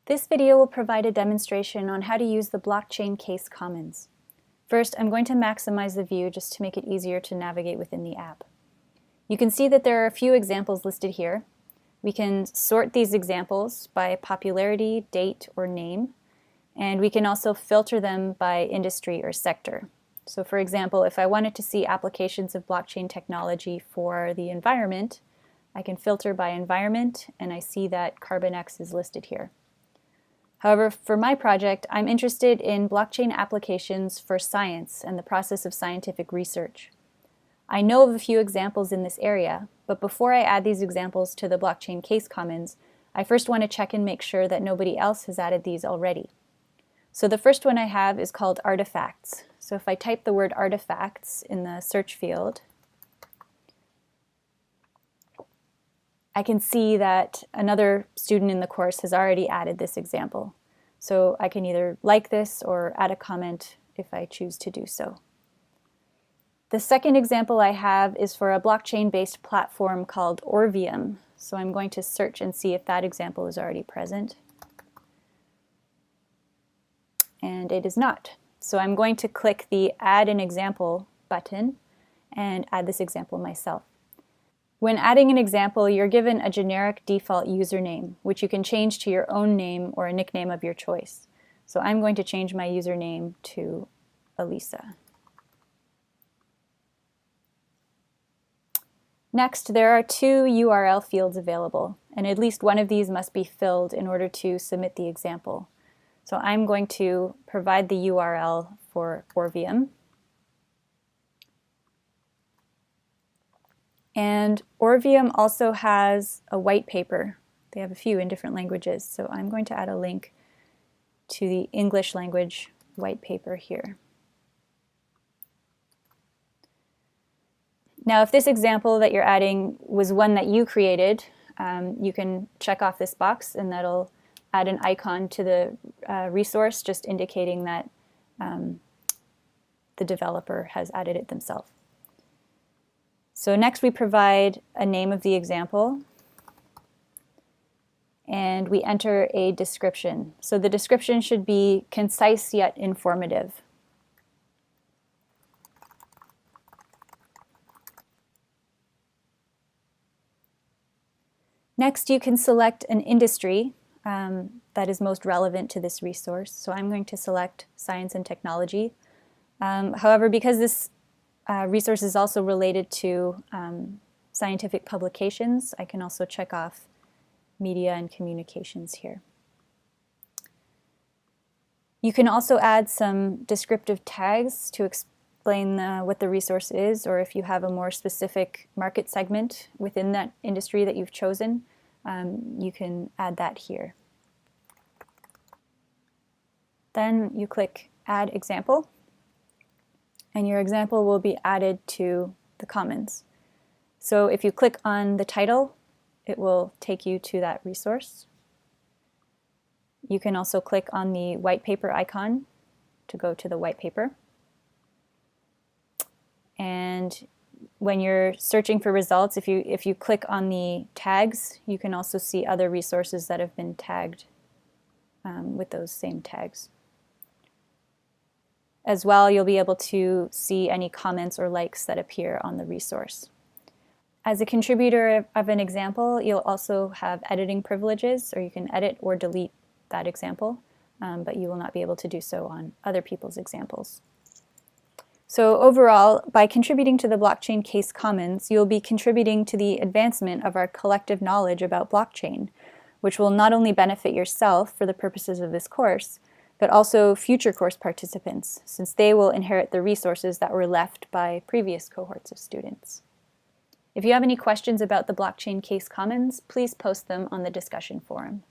This video will provide a demonstration on how to use the blockchain case commons. First, I'm going to maximize the view just to make it easier to navigate within the app. You can see that there are a few examples listed here. We can sort these examples by popularity, date, or name, and we can also filter them by industry or sector. So for example, if I wanted to see applications of blockchain technology for the environment, I can filter by environment, and I see that CarbonX is listed here. However, for my project, I'm interested in blockchain applications for science and the process of scientific research. I know of a few examples in this area, but before I add these examples to the blockchain case commons, I first want to check and make sure that nobody else has added these already. So the first one I have is called artifacts. So if I type the word artifacts in the search field, I can see that another student in the course has already added this example. So I can either like this or add a comment if I choose to do so. The second example I have is for a blockchain-based platform called Orvium. So I'm going to search and see if that example is already present. And it is not. So I'm going to click the Add an Example button and add this example myself. When adding an example, you're given a generic default username, which you can change to your own name or a nickname of your choice. So I'm going to change my username to Elisa. Next, there are two URL fields available, and at least one of these must be filled in order to submit the example. So I'm going to provide the URL for Orvium. And Orvium also has a white paper. They have a few in different languages, so I'm going to add a link to the English language white paper here. Now, if this example that you're adding was one that you created, you can check off this box, and that'll add an icon to the resource, just indicating that the developer has added it themselves. So next we provide a name of the example, and we enter a description. So the description should be concise yet informative. Next, you can select an industry that is most relevant to this resource. So I'm going to select science and technology. However, because this resource is also related to scientific publications, I can also check off media and communications here. You can also add some descriptive tags to explain what the resource is, or if you have a more specific market segment within that industry that you've chosen, you can add that here. Then you click Add Example, and your example will be added to the commons. So if you click on the title, it will take you to that resource. You can also click on the white paper icon to go to the white paper. And when you're searching for results, if you click on the tags, you can also see other resources that have been tagged with those same tags. As well, you'll be able to see any comments or likes that appear on the resource. As a contributor of an example, you'll also have editing privileges, or you can edit or delete that example, but you will not be able to do so on other people's examples. So overall, by contributing to the blockchain case commons, you'll be contributing to the advancement of our collective knowledge about blockchain, which will not only benefit yourself for the purposes of this course, but also future course participants, since they will inherit the resources that were left by previous cohorts of students. If you have any questions about the blockchain case commons, please post them on the discussion forum.